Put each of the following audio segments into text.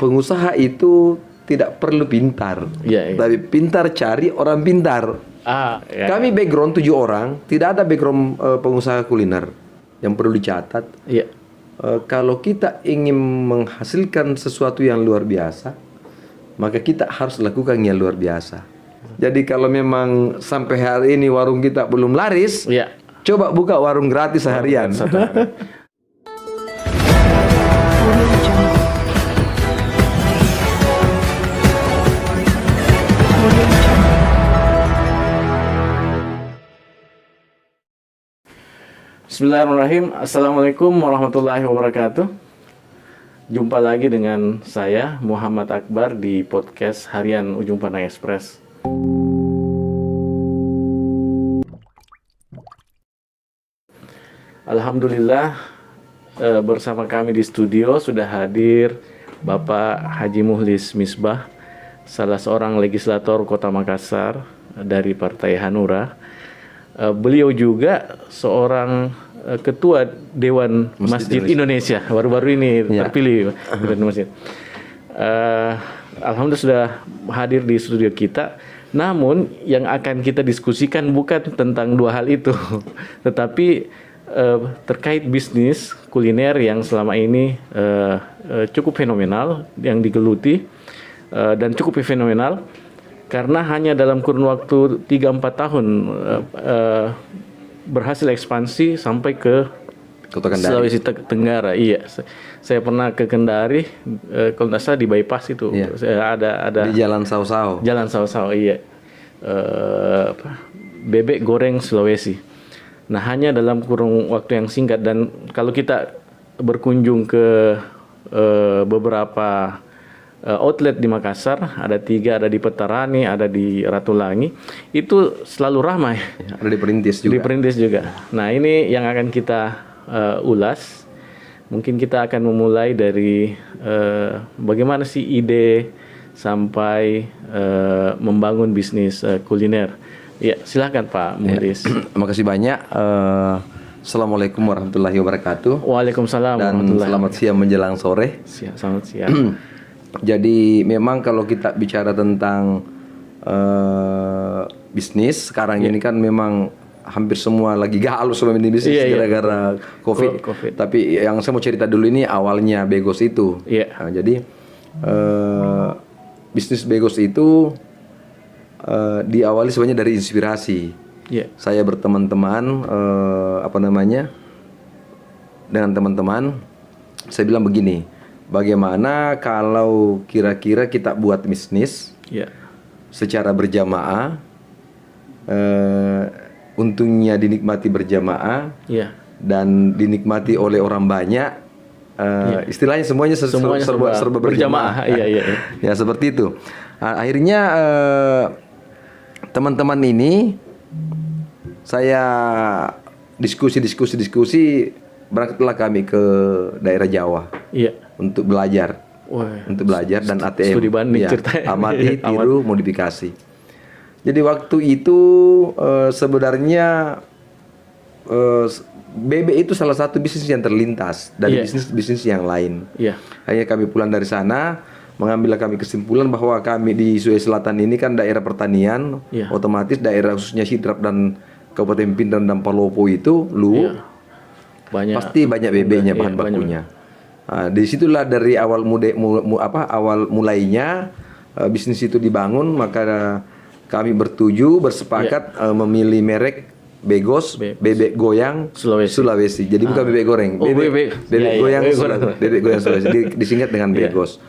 pengusaha itu tidak perlu pintar, tapi pintar cari orang pintar. Kami background 7 orang, tidak ada background pengusaha kuliner. Yang perlu dicatat, kalau kita ingin menghasilkan sesuatu yang luar biasa, maka kita harus lakukan yang luar biasa. Jadi kalau memang sampai hari ini warung kita belum laris, coba buka warung gratis seharian. Bismillahirrahmanirrahim. Assalamualaikum warahmatullahi wabarakatuh. Jumpa lagi dengan saya Muhammad Akbar di podcast Harian Ujung Pandang Express. Alhamdulillah, bersama kami di studio sudah hadir Bapak Haji Muhlis Misbah, salah seorang legislator Kota Makassar dari Partai Hanura. Beliau juga seorang ketua Dewan Masjid Indonesia, baru-baru ini terpilih Dewan Masjid. Alhamdulillah sudah hadir di studio kita. Namun yang akan kita diskusikan bukan tentang dua hal itu, tetapi terkait bisnis kuliner yang selama ini cukup fenomenal, yang digeluti dan cukup fenomenal. Karena hanya dalam kurun waktu 3-4 tahun berhasil ekspansi sampai ke Sulawesi Tenggara. Iya, saya pernah ke Kendari, kalau tidak salah di bypass itu, ada di Jalan Sao-Sao. Jalan Sao-Sao, iya. Bebek goreng Sulawesi. Nah, hanya dalam kurun waktu yang singkat, dan kalau kita berkunjung ke beberapa outlet di Makassar, ada 3, ada di Petarani, ada di Ratulangi, itu selalu ramai. Ada di Perintis juga. Di Perintis juga. Nah, ini yang akan kita ulas. Mungkin kita akan memulai dari bagaimana sih ide sampai membangun bisnis kuliner. Ya, silakan Pak Muhlis. Terima kasih banyak. Assalamualaikum warahmatullahi wabarakatuh. Waalaikumsalam. Dan selamat siang menjelang sore. Selamat siang. Jadi memang kalau kita bicara tentang bisnis sekarang ini kan memang hampir semua lagi galau selama ini bisnis gara-gara COVID. Tapi yang saya mau cerita dulu ini awalnya Begos itu. Nah, jadi bisnis Begos itu diawali sebenarnya dari inspirasi. Saya berteman-teman dengan teman-teman, saya bilang begini. Bagaimana kalau kira-kira kita buat bisnis secara berjamaah, untungnya dinikmati berjamaah dan dinikmati oleh orang banyak, istilahnya semuanya serba berjamaah. Ya seperti itu. Akhirnya teman-teman ini saya diskusi berangkatlah kami ke daerah Jawa. Untuk belajar, dan ATM, studi banding amati, tiru, modifikasi. Jadi waktu itu sebenarnya bebek itu salah satu bisnis yang terlintas dari bisnis yang lain. Akhirnya kami pulang dari sana, mengambil kami kesimpulan bahwa kami di Sulawesi Selatan ini kan daerah pertanian, otomatis daerah khususnya Sidrap dan Kabupaten Pindrang dan Palopo itu pasti banyak bebeknya, bahan bakunya. Nah, disitulah dari awal mulainya bisnis itu dibangun, maka kami bersepakat memilih merek Begos, bebek goyang Sulawesi. Jadi bukan bebek goreng, bebek goyang Sulawesi, disingkat dengan Begos.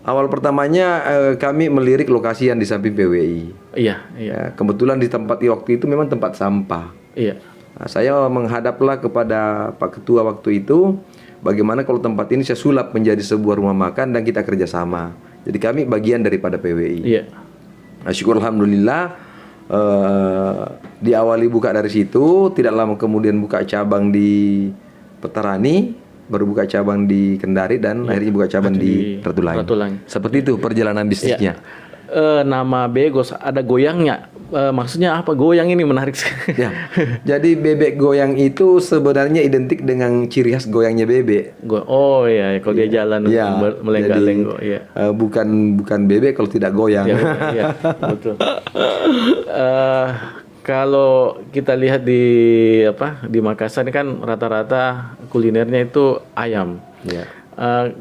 Awal pertamanya kami melirik lokasi yang di samping PWI. Kebetulan di tempat waktu itu memang tempat sampah. Nah, saya menghadaplah kepada Pak Ketua waktu itu. Bagaimana kalau tempat ini saya sulap menjadi sebuah rumah makan dan kita kerjasama. Jadi kami bagian daripada PWI. Nah, syukur alhamdulillah diawali buka dari situ. Tidak lama kemudian buka cabang di Petarani, baru buka cabang di Kendari, dan akhirnya buka cabang di Ratulangi. Seperti itu perjalanan bisnisnya. Nama Begos ada goyangnya. Maksudnya apa? Goyang ini menarik sekali. Ya. Jadi bebek goyang itu sebenarnya identik dengan ciri khas goyangnya bebek. Oh iya, kalau dia jalan melenggak-lenggok. Iya. Bukan bebek kalau tidak goyang. Iya, betul. Kalau kita lihat di Makassar ini kan rata-rata kulinernya itu ayam. Ya.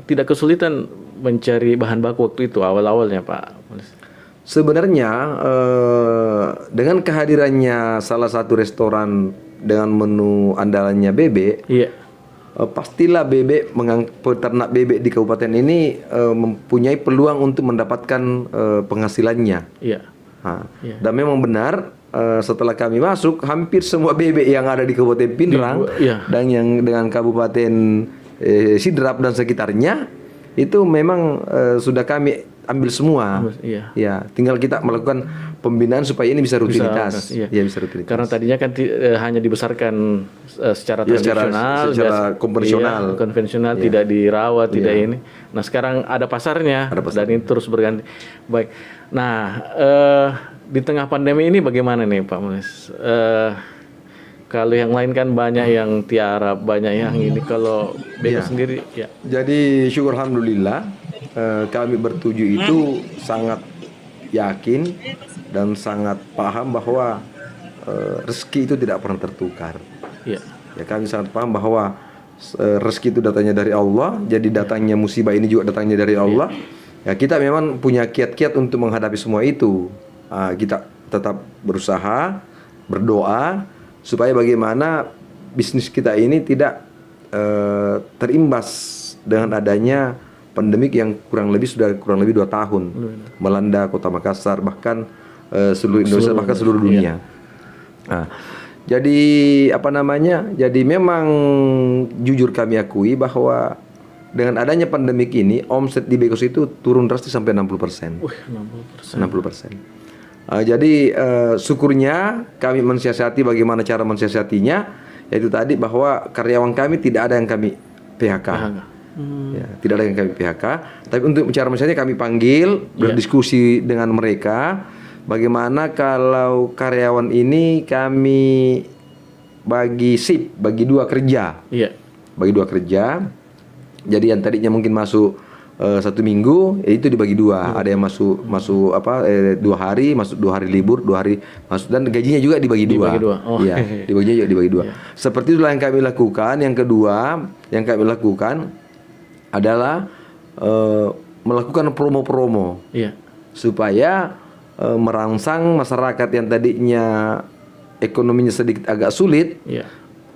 Tidak kesulitan mencari bahan baku waktu itu awal-awalnya, Pak? Sebenarnya dengan kehadirannya salah satu restoran dengan menu andalannya bebek, iya. Pastilah peternak bebek di kabupaten ini mempunyai peluang untuk mendapatkan penghasilannya. Iya. Iya. Dan memang benar setelah kami masuk, hampir semua bebek yang ada di Kabupaten Pindrang dan yang dengan Kabupaten Sidrap dan sekitarnya itu memang sudah kami ambil semua. Iya. Ya, tinggal kita melakukan pembinaan supaya ini bisa rutinitas. Bisa rutinitas. Karena tadinya kan hanya dibesarkan secara tradisional, secara konvensional. Konvensional, tidak dirawat, tidak ini. Nah, sekarang ada pasarnya. Dan ini terus berganti. Baik. Nah, di tengah pandemi ini bagaimana nih, Pak Mulis? Kalau yang lain kan banyak yang tiarap, banyak yang ini. Kalau bebek sendiri, ya. Jadi syukur alhamdulillah. Kami bertujuh itu sangat yakin dan sangat paham bahwa rezeki itu tidak pernah tertukar. Ya, kami sangat paham bahwa rezeki itu datangnya dari Allah. Jadi datangnya musibah ini juga datangnya dari Allah. Ya, kita memang punya kiat-kiat untuk menghadapi semua itu. Kita tetap berusaha, berdoa supaya bagaimana bisnis kita ini tidak terimbas dengan adanya pandemik yang kurang lebih 2 tahun melanda Kota Makassar, bahkan seluruh Indonesia, bahkan seluruh dunia. Jadi Jadi memang jujur kami akui bahwa dengan adanya pandemik ini omset di Begos itu turun drastis sampai 60%. 60%. Jadi syukurnya kami mensiasati bagaimana cara mensiasatinya, yaitu tadi bahwa karyawan kami tidak ada yang kami PHK. Ya, tidak ada yang kami PHK, tapi untuk cara misalnya kami panggil, berdiskusi dengan mereka bagaimana kalau karyawan ini kami bagi 2 kerja. Bagi 2 kerja. Jadi yang tadinya mungkin masuk 1 minggu, itu dibagi 2. Ada yang masuk 2 hari, masuk 2 hari libur, 2 hari masuk, dan gajinya juga dibagi 2. Iya, dibaginya juga dibagi 2. Seperti itulah yang kami lakukan. Yang kedua yang kami lakukan adalah melakukan promo-promo supaya merangsang masyarakat yang tadinya ekonominya sedikit agak sulit.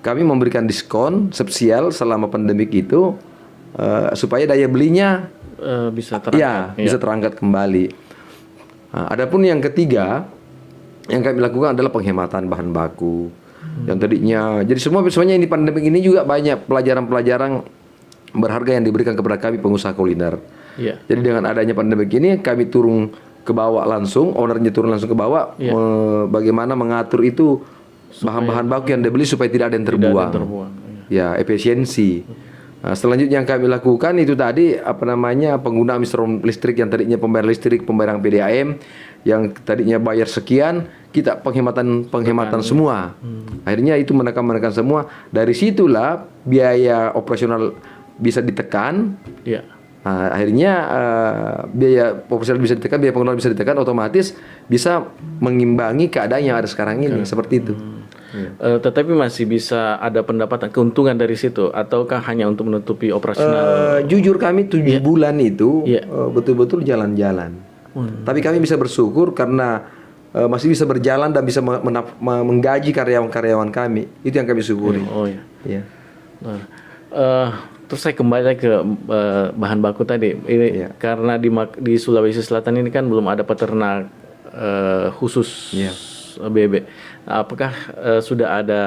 Kami memberikan diskon spesial selama pandemik itu supaya daya belinya bisa terangkat. Bisa terangkat kembali. Adapun yang ketiga yang kami lakukan adalah penghematan bahan baku. Yang tadinya, jadi semuanya ini pandemik ini juga banyak pelajaran-pelajaran berharga yang diberikan kepada kami pengusaha kuliner. Jadi dengan adanya pandemi ini kami turun ke bawah langsung, ownernya turun langsung ke bawah, bagaimana mengatur itu bahan-bahan baku yang dibeli supaya tidak ada yang terbuang. Ya, efisiensi. Nah, selanjutnya yang kami lakukan itu tadi penggunaan meteran listrik yang tadinya pembayar listrik, pembayaran PDAM yang tadinya bayar sekian, kita penghematan semua. Akhirnya itu menekan semua. Dari situlah biaya operasional bisa ditekan. Akhirnya biaya operasional bisa ditekan, biaya pengelolaan bisa ditekan, otomatis bisa mengimbangi keadaan yang ada sekarang ini. Seperti itu. Tetapi masih bisa ada pendapatan keuntungan dari situ, ataukah hanya untuk menutupi operasional? Jujur kami 7 bulan itu betul-betul jalan-jalan. Tapi kami bisa bersyukur karena masih bisa berjalan dan bisa menggaji karyawan-karyawan kami. Itu yang kami syukuri. Terus saya kembali lagi ke bahan baku tadi. Ini karena di Sulawesi Selatan ini kan belum ada peternak khusus bebek. Apakah sudah ada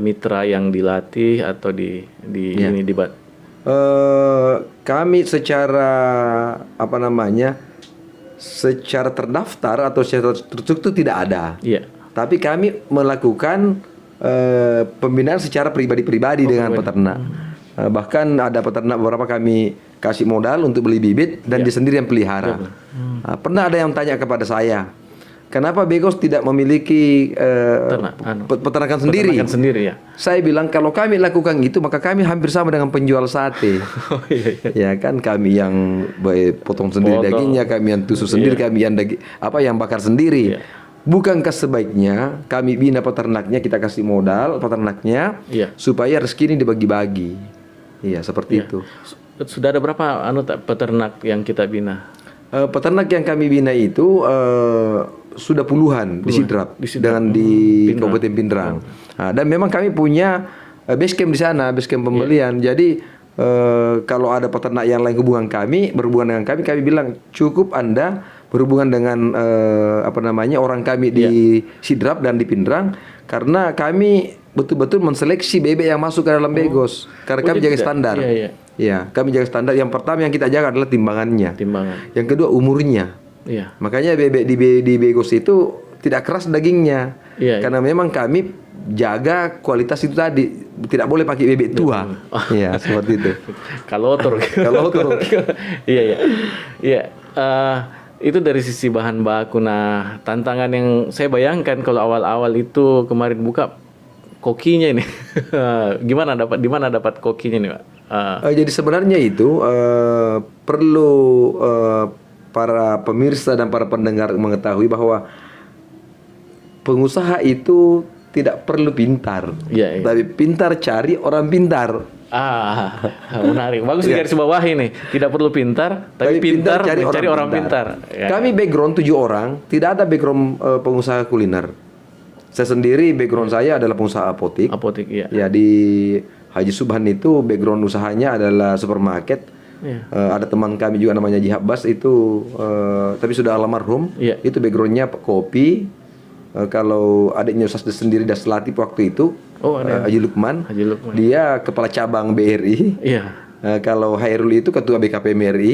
mitra yang dilatih atau ini dibat? Kami secara secara terdaftar atau secara terstruktur tidak ada. Tapi kami melakukan pembinaan secara pribadi-pribadi dengan peternak. Bahkan ada peternak beberapa kami kasih modal untuk beli bibit dan dia sendiri yang pelihara. Pernah ada yang tanya kepada saya, kenapa Begos tidak memiliki peternakan sendiri? Peternakan sendiri ya. Saya bilang kalau kami lakukan itu maka kami hampir sama dengan penjual sate. Oh, iya. Ya kan kami yang potong sendiri dagingnya, kami yang tusuk sendiri, kami yang yang bakar sendiri. Bukankah sebaiknya kami bina peternaknya, kita kasih modal peternaknya supaya rezeki ini dibagi-bagi. Iya, seperti itu. Sudah ada berapa peternak yang kita bina? Peternak yang kami bina itu sudah puluhan di Sidrap dengan di Kabupaten Pindrang. Nah, dan memang kami punya base camp di sana, base camp pembelian. Jadi kalau ada peternak yang lain berhubungan dengan kami bilang cukup Anda berhubungan dengan orang kami di Sidrap dan di Pindrang, karena kami betul-betul menseleksi bebek yang masuk ke dalam Begos. Karena kami jaga standar. Ya, kami jaga standar. Yang pertama yang kita jaga adalah timbangannya. Yang kedua umurnya. Makanya bebek di Begos itu tidak keras dagingnya. Karena memang kami jaga kualitas itu tadi. Tidak boleh pakai bebek tua. Iya, seperti itu. Kalotor. Iya. Itu dari sisi bahan baku. Nah, tantangan yang saya bayangkan kalau awal-awal itu kemarin buka kokinya ini. Di mana dapat kokinya nih, Pak? Jadi sebenarnya itu perlu para pemirsa dan para pendengar mengetahui bahwa pengusaha itu tidak perlu pintar, tapi pintar cari orang pintar. Menarik. Bagus garis bawah ini. Tidak perlu pintar, tapi pintar cari orang pintar. Kami background 7 orang, tidak ada background pengusaha kuliner. Saya sendiri background saya adalah pengusaha apotik. Ya, di Haji Subhan itu background usahanya adalah supermarket. Ada teman kami juga namanya Ji Abbas itu, tapi sudah almarhum. Itu backgroundnya kopi. Kalau adiknya Ustaz sendiri Das Latif waktu itu, Haji Lukman, dia kepala cabang BRI. Kalau Hairul itu ketua BKP MRI.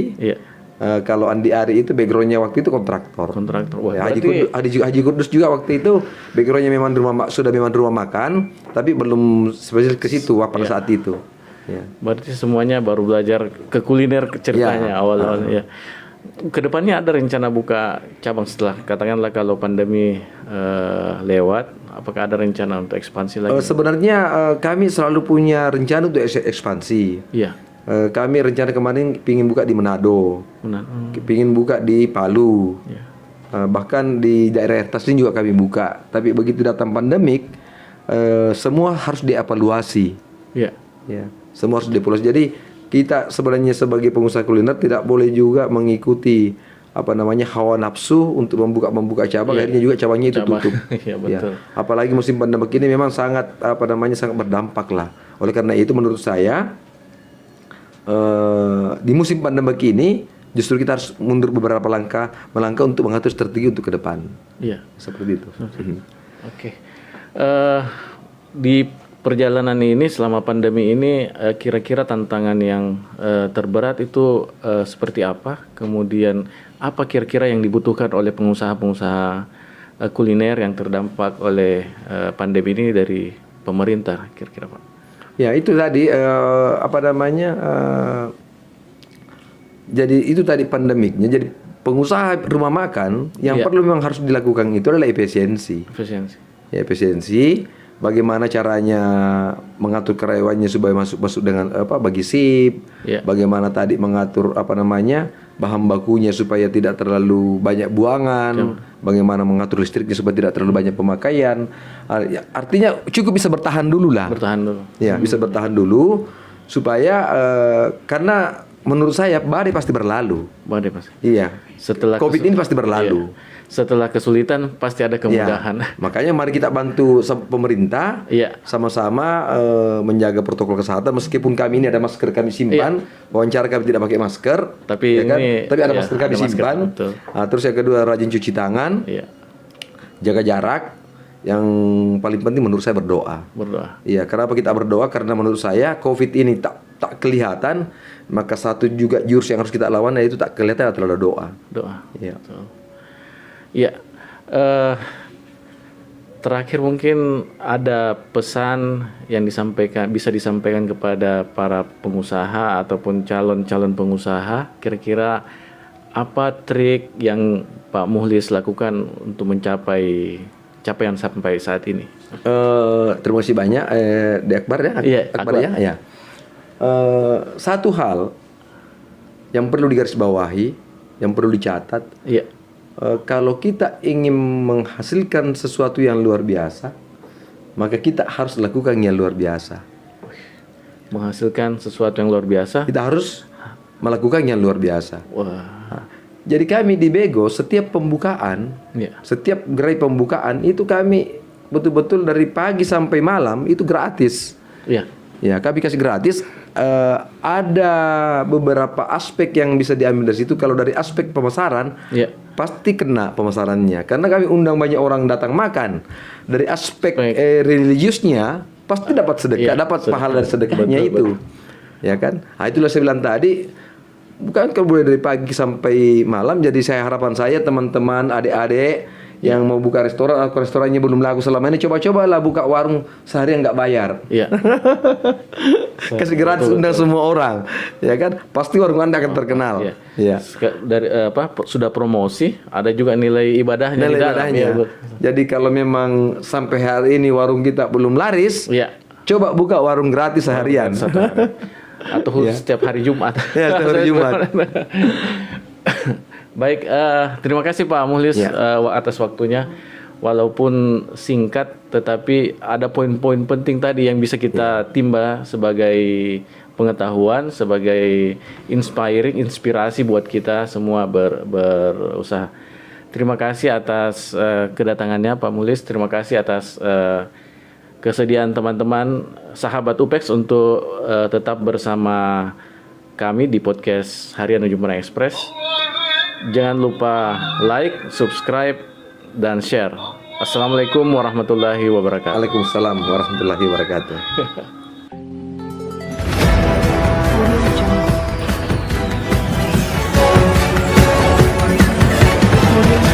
Kalau Andi Ari itu backgroundnya waktu itu kontraktor. Wah, Haji Kudus juga waktu itu backgroundnya memang sudah rumah makan, tapi belum spesial ke situ pada saat itu. Berarti semuanya baru belajar ke kuliner ceritanya awal-awalnya. Kedepannya ada rencana buka cabang setelah katakanlah kalau pandemi lewat, apakah ada rencana untuk ekspansi lagi? Sebenarnya kami selalu punya rencana untuk ekspansi. Kami rencana kemarin pingin buka di Manado, pingin buka di Palu, bahkan di daerah Taslim juga kami buka. Tapi begitu datang pandemik, semua harus dievaluasi. Semua harus dievaluasi. Jadi kita sebenarnya sebagai pengusaha kuliner tidak boleh juga mengikuti hawa nafsu untuk membuka cabang. Akhirnya juga cabangnya itu tutup. Betul. Apalagi musim pandemik ini memang sangat sangat berdampak lah. Oleh karena itu menurut saya di musim pandemik ini justru kita harus mundur beberapa langkah untuk mengatur strategi untuk ke depan. Seperti itu. Oke. Di perjalanan ini selama pandemi ini kira-kira tantangan yang terberat itu seperti apa? Kemudian apa kira-kira yang dibutuhkan oleh pengusaha-pengusaha kuliner yang terdampak oleh pandemi ini dari pemerintah kira-kira, Pak? Ya, itu tadi jadi itu tadi pandemiknya. Jadi pengusaha rumah makan yang perlu memang harus dilakukan itu adalah efisiensi. Efisiensi. Bagaimana caranya mengatur karyawannya supaya masuk dengan bagi sip. Bagaimana tadi mengatur bahan bakunya supaya tidak terlalu banyak buangan. Bagaimana mengatur listriknya supaya tidak terlalu banyak pemakaian. Artinya cukup bisa bertahan dulu lah. Bisa bertahan dulu supaya karena menurut saya badai pasti berlalu. Setelah COVID ini pasti berlalu. Setelah kesulitan pasti ada kemudahan. Makanya mari kita bantu pemerintah sama-sama menjaga protokol kesehatan. Meskipun kami ini ada masker kami simpan, wawancara kami tidak pakai masker, tapi ada masker kami simpan. Terus yang kedua rajin cuci tangan, jaga jarak. Yang paling penting menurut saya berdoa. Kenapa kita berdoa? Karena menurut saya COVID ini tak kelihatan, maka satu juga jurus yang harus kita lawan yaitu tak kelihatan adalah doa. Terakhir mungkin ada pesan yang bisa disampaikan kepada para pengusaha ataupun calon-calon pengusaha. Kira-kira apa trik yang Pak Muhlis lakukan untuk mencapai capaian sampai saat ini? Terima kasih banyak, Di Akbar ya. Iya, Akbar ya. Ya. Satu hal yang perlu digarisbawahi, yang perlu dicatat. Iya. Kalau kita ingin menghasilkan sesuatu yang luar biasa, maka kita harus lakukan yang luar biasa. Menghasilkan sesuatu yang luar biasa. Kita harus melakukan yang luar biasa. Wah. Jadi kami di Bego setiap pembukaan, setiap gerai pembukaan itu kami betul-betul dari pagi sampai malam itu gratis. Iya. Ya, kami kasih gratis. Ada beberapa aspek yang bisa diambil dari situ. Kalau dari aspek pemasaran, pasti kena pemasarannya. Karena kami undang banyak orang datang makan. Dari aspek religiusnya, pasti dapat sedekah, dapat pahala dari sedekahnya itu. Ya kan? Nah, itulah saya bilang tadi, bukan kalau boleh dari pagi sampai malam. Jadi harapan saya teman-teman, adik-adik yang mau buka restoran atau restorannya belum laku selama ini, coba-cobalah buka warung sehari nggak bayar. Iya. Kasih gratis, undang semua orang, ya kan? Pasti warung Anda akan terkenal. Iya. Dari sudah promosi, ada juga nilai ibadahnya. Nilai ibadahnya. Jadi kalau memang sampai hari ini warung kita belum laris, coba buka warung gratis seharian. Atau setiap hari Jumat. Ya, setiap hari Jumat. Baik, terima kasih Pak Muhlis atas waktunya. Walaupun singkat, tetapi ada poin-poin penting tadi yang bisa kita timba sebagai pengetahuan, sebagai inspirasi buat kita semua berusaha. Terima kasih atas kedatangannya Pak Muhlis. Terima kasih atas kesediaan teman-teman sahabat UPEX untuk tetap bersama kami di podcast Harian Ujung Parang Express. Jangan lupa like, subscribe, dan share. Assalamualaikum warahmatullahi wabarakatuh. Waalaikumsalam warahmatullahi wabarakatuh. Audio